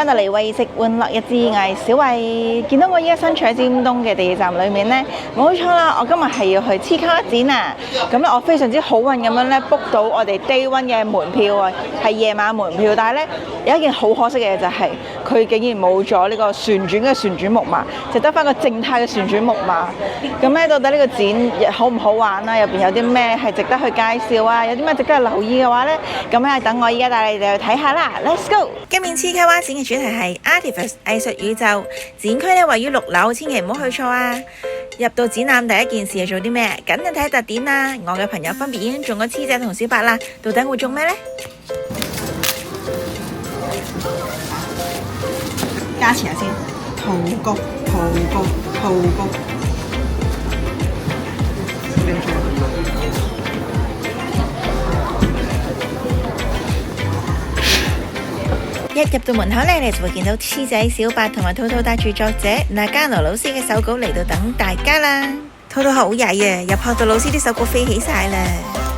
翻到嚟為食玩樂日誌，我係小慧。見到我依家身處喺尖東嘅地鐵站裏面呢，冇錯啦，我今日係要去黐卡展啊！咁咧，我非常之好運咁樣咧 book 到我哋 Day One 嘅門票啊，係夜晚門票。但係咧有一件好可惜嘅嘢就係佢竟然冇咗呢個旋轉嘅旋轉木馬，就得翻個靜態嘅旋轉木馬。咁咧到底呢個展好唔好玩啊？入邊有啲咩係值得去介紹啊？有啲咩值得去留意嘅話咧，咁咧等我依家帶你哋去睇下啦 ！Let's go！ 今年黐卡灣展嘅主題係 Artiverse 藝術宇宙，展區咧位於6樓，千祈唔好去錯啊！入到展覽第一件事係做啲咩？梗係睇特典啦！我嘅朋友分別已經中咗黐仔同小白啦，到底會中咩呢？加錢下先，桃菊。一入到門口咧，你就會見到黐仔、小白同埋兔兔帶住作者Nagano老師嘅手稿嚟到等大家啦。兔兔好曳啊，入學到老師啲手稿飛起晒啦。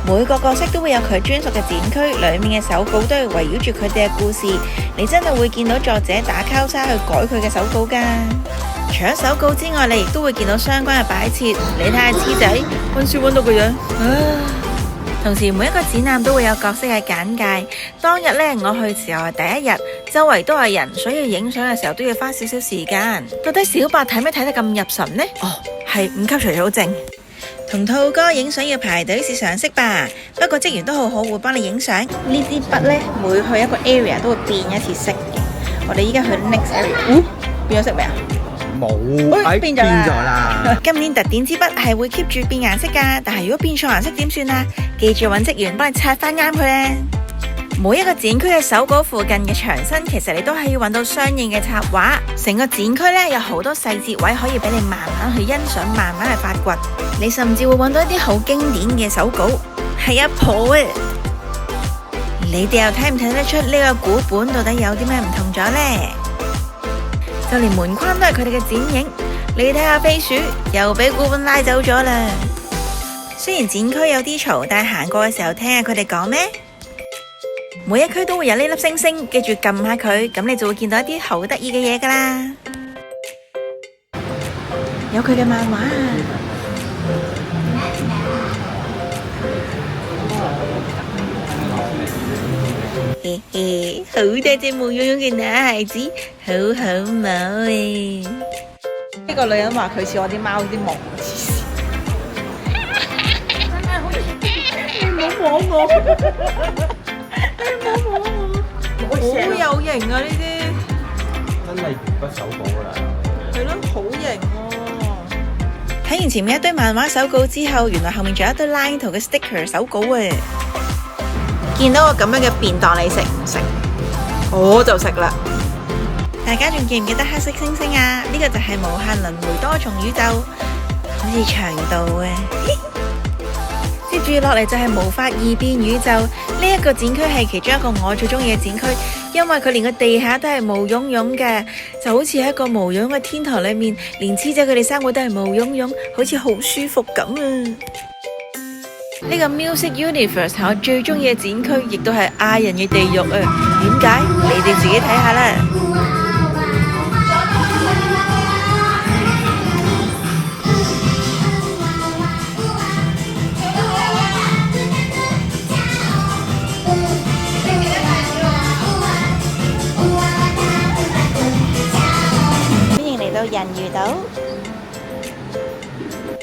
每個角色都會有佢專屬嘅展區，裏面嘅手稿都係圍繞住佢哋嘅故事。你真係會見到作者打交叉去改佢嘅手稿噶。除咗手稿之外，你亦都會見到相關嘅擺設。你睇下黐仔溫書溫到個樣同時每一個展覽都會有角色嘅簡介。當日呢，我去時候係第一日，周圍都係人，所以影相嘅時候都要花少少時間。到底小白睇咩睇得咁入神呢？係5級除草證。同兔哥影相要排隊是常識吧，不過職員都好好，會幫你影相。呢支筆呢，每去一個 area 都會變一次色嘅。我哋依家去 next area，變咗色未啊？冇，變咗啦！今年特典支筆係會 keep 住變顏色噶，但係如果變錯顏色點算啊？記住揾職員幫你擦翻啱佢咧。每一個展區嘅手稿附近嘅牆身，其實你都係要揾到相應嘅插畫。成個展區呢，有好多細節位可以俾你慢慢去欣賞，慢慢去發掘。你甚至會揾到一啲好經典嘅手稿，係阿婆啊！你哋又睇唔睇得出呢個古本到底有啲咩唔同咗呢？就連門框都係佢哋嘅剪影，你睇下飛鼠又俾古本拉走咗啦。雖然展區有啲嘈，但係行過嘅時候聽下佢哋講咩。每一區都會有呢粒星星，記住撳下佢，咁你就會見到一啲好得意嘅嘢噶啦。有佢嘅漫畫好大隻毛茸茸嘅男孩子，好好摸啊！呢個女人話佢似我啲貓啲毛，你唔好摸我，好有型啊！呢啲真係鉛筆手稿㗎啦，係咯，好型喎！睇完前面一堆漫畫手稿之後，原來後面仲有一堆 line 圖嘅 sticker 手稿啊！見到個咁樣嘅便當，你食唔食？我就食啦！大家仲記唔記得黑色星星啊？呢個就係無限輪迴多重宇宙，好似長度啊！接住落嚟就係無法異變宇宙，呢一個展區係其中一個我最中意嘅展區，因為佢連個地下都係毛茸茸嘅，就好似喺一個毛茸嘅天堂裏面，連黐仔佢哋3個都係毛茸茸，好似好舒服咁啊！呢個 Music Universe 係我最中意嘅展區，亦都係亞人嘅地獄啊！點解？你哋自己睇下啦！歡迎嚟到人魚島。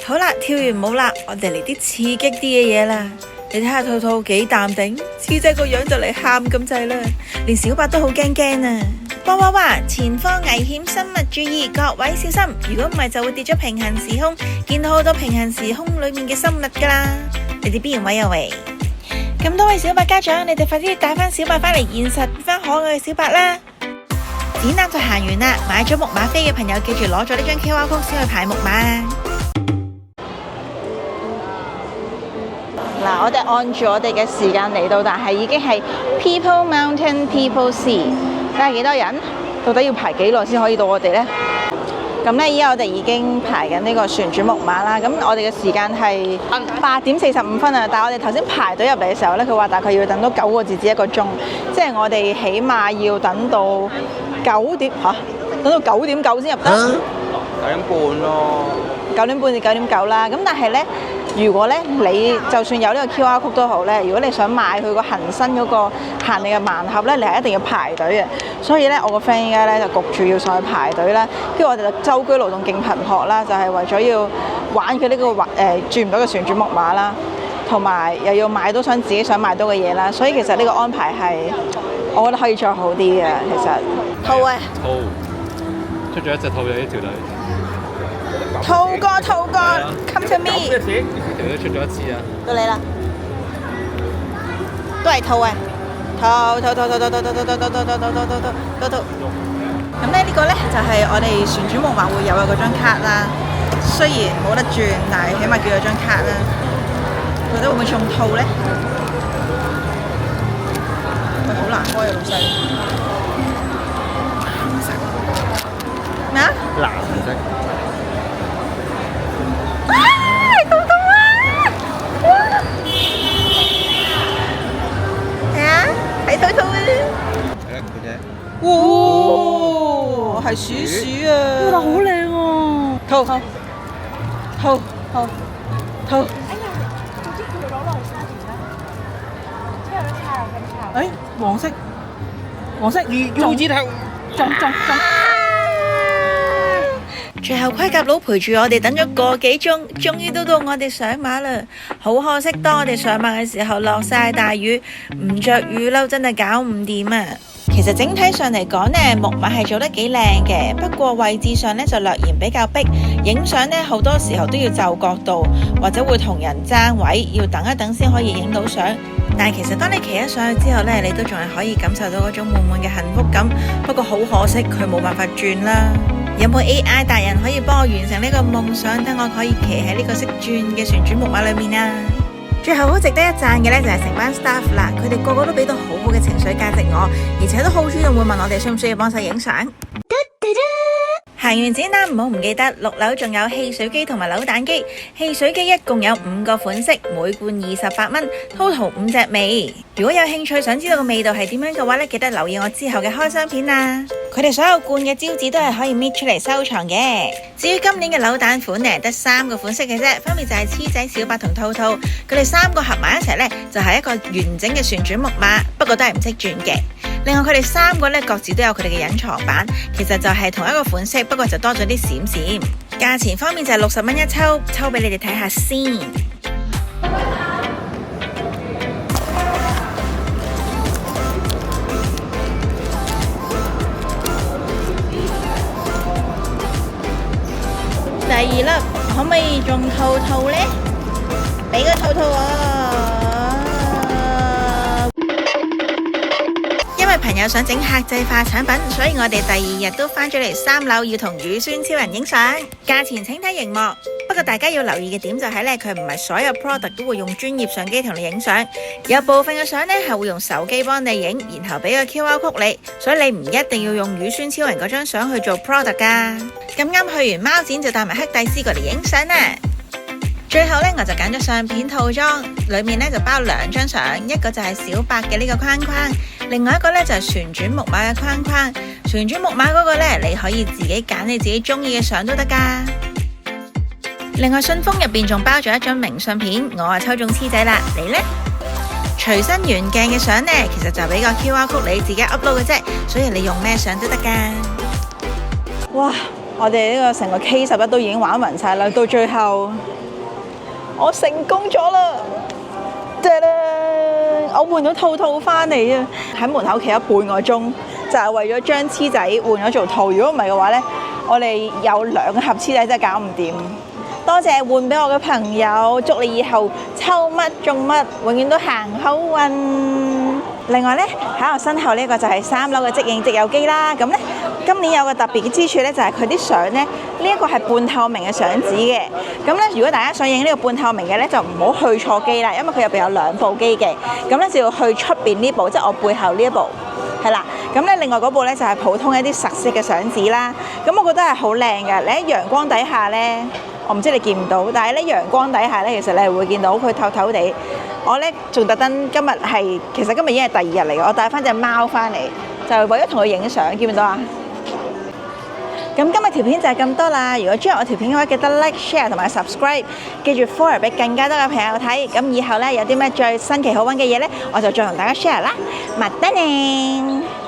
好啦，跳完舞啦，我哋嚟啲刺激啲嘅嘢啦。你睇下兔兔幾淡定，黐仔個樣就嚟喊咁滯啦，連小白都好驚驚啊！哇！前方危險，生物注意，各位小心！如果唔係就會跌咗平行時空，見到好多平行時空裏面嘅生物噶啦。你哋邊個位啊喂？咁多位小白家長，你哋快啲帶翻小白翻嚟現實，變翻可愛嘅小白啦！展覽就行完啦，買咗木馬飛嘅朋友記住攞咗呢張 QR code 先去排木馬。嗱，我哋按住我哋嘅時間嚟到，但係已經係 People Mountain People Sea， 睇下幾多人，到底要排幾耐先可以到我哋呢？咁呢，依家我哋已經排緊呢個旋轉木馬啦。咁我哋嘅時間係8點45分啊，但係我哋頭先排隊入嚟嘅時候呢，佢話大概要等到9個字至1個鐘，即係我哋起碼要等到9點嚇，等到9點9先入得。9點半咯。9點半至9點9啦。咁但係咧，如果咧你就算有呢個 QR code 都好咧，如果你想買佢個恒生嗰個限定嘅盲盒咧，你係一定要排隊嘅。所以咧，我個 friend 依家咧就焗住要上去排隊啦。跟住我哋就舟車勞頓勁頻撲啦，就係為咗要玩佢呢個轉唔到嘅旋轉木馬啦，同埋又要買到自己想買到嘅嘢啦。所以其實呢個安排係我覺得可以再好啲嘅。其實兔啊，兔出咗一隻兔就呢條隊。兔哥，come to me。條都出咗一次啊！到你啦，都係兔啊！兔。咁咧呢個咧就係我哋旋轉木馬會有嘅嗰張卡啦。雖然冇得轉，但係起碼叫咗張卡啦。覺得會唔會中兔咧？喂，好難開啊，老細。咩啊？藍色。睇兔兔啊！係一個啫。哇，係鼠鼠啊！哇，好靚喎！兔。哎呀，總之佢攞落去沙田啦，之後咧插入咁插。誒，黃色，U 字頭。中。最後盔甲佬陪住我哋等咗個幾鐘，終於都到我哋上馬啦。好可惜，當我哋上馬嘅時候落晒大雨，唔着雨褸真係搞唔掂啊！其實整體上嚟講呢，木馬係做得幾靚嘅，不過位置上呢就略嫌比較逼，影相呢好多時候都要就角度，或者會同人爭位，要等一等先可以影到相。但係其實當你騎咗上去之後呢，你都仲係可以感受到嗰種滿滿嘅幸福感。不過好可惜，佢冇辦法轉啦。有冇 AI 大人可以幫我完成呢個夢想，等我可以騎喺呢個識轉嘅旋轉木馬裏面啊？最後好值得一讚嘅呢，就係成班 staff 啦，佢哋個個都俾到好好嘅情緒價值我，而且都好主動會問我哋需唔需要幫手影相。行完展覽唔好唔記得6樓仲有汽水機同埋扭蛋機，汽水機一共有5個款式，每罐28蚊，total 5隻味。如果有興趣想知道個味道係點樣嘅話呢，記得留意我之後嘅開箱片啊！佢哋所有罐嘅招紙都係可以搣出嚟收藏嘅。至於今年嘅扭蛋款呢，得3個款式嘅啫，分別就係黐仔、小白同兔兔。佢哋3個合埋一齊呢，就係一個完整嘅旋轉木馬，不過都係唔識轉嘅。另外佢哋3個呢，各自都有佢哋嘅隱藏版，其實就係同一個款式，不過就多咗啲閃閃。價錢方面就係60蚊一抽，抽俾你哋睇下先。第2粒可唔可以中兔兔呢？俾個兔兔我。因為朋友想整客製化產品，所以我哋第2日都返咗嚟3樓要同乳酸超人影相。價錢請睇熒幕，不過大家要留意嘅點就係呢，佢唔係所有 product 都會用專業相機同你影相，有部分嘅相呢係會用手機幫你影，然後俾個 QR code 你，所以你唔一定要用乳酸超人嗰張相去做 product 噶。咁啱去完貓展就帶埋黑帝斯過嚟影相啦。最後呢，我就揀咗相片套裝，裏面呢就包2張相，一個就係小白嘅呢個框框，另外一個呢就係旋轉木馬嘅框框。旋轉木馬嗰個呢，你可以自己揀你自己中意嘅相都得噶。另外信封入邊仲包咗一張明信片，我啊抽中黐仔啦，你呢？隨身原鏡嘅相呢，其實就俾個 QR code 你自己 upload 嘅啫，所以你用咩相都得噶。哇！我哋呢個成個 K11都已經玩勻晒啦，到最後我成功咗啦！我換咗兔兔返嚟啊！喺門口企咗半個鐘，就係為咗將黐仔換咗做兔。如果唔係嘅話呢，我哋有2盒黐仔真係搞唔掂。多謝換俾我嘅朋友，祝你以後抽乜中乜，永遠都行好運。另外呢，喺我身後呢個就係3樓嘅即影即有機啦。咁呢，今年有個特別嘅之處呢，就係佢啲相呢，呢一個係半透明嘅相紙嘅。咁呢，如果大家想影呢個半透明嘅呢，就唔好去錯機啦，因為佢入邊有2部機嘅。咁呢，就要去出邊呢部，即係我背後呢一部，係啦。咁呢，另外嗰部呢，就係普通一啲實色嘅相紙啦。咁我覺得係好靚嘅。你喺陽光底下呢，我唔知你見唔到，但係咧陽光底下咧，其實你係會見到佢透透地。我咧仲特登其實今日已經係第2日嚟嘅，我帶翻隻貓翻嚟，就係為咗同佢影相，見唔見到啊？咁今日條片就係咁多啦。如果中意我條片嘅話，記得 like、share 同埋 subscribe， 記住 follow 俾更加多嘅朋友睇。咁以後咧有啲咩最新奇好玩嘅嘢咧，我就再同大家 share 啦。麥得寧。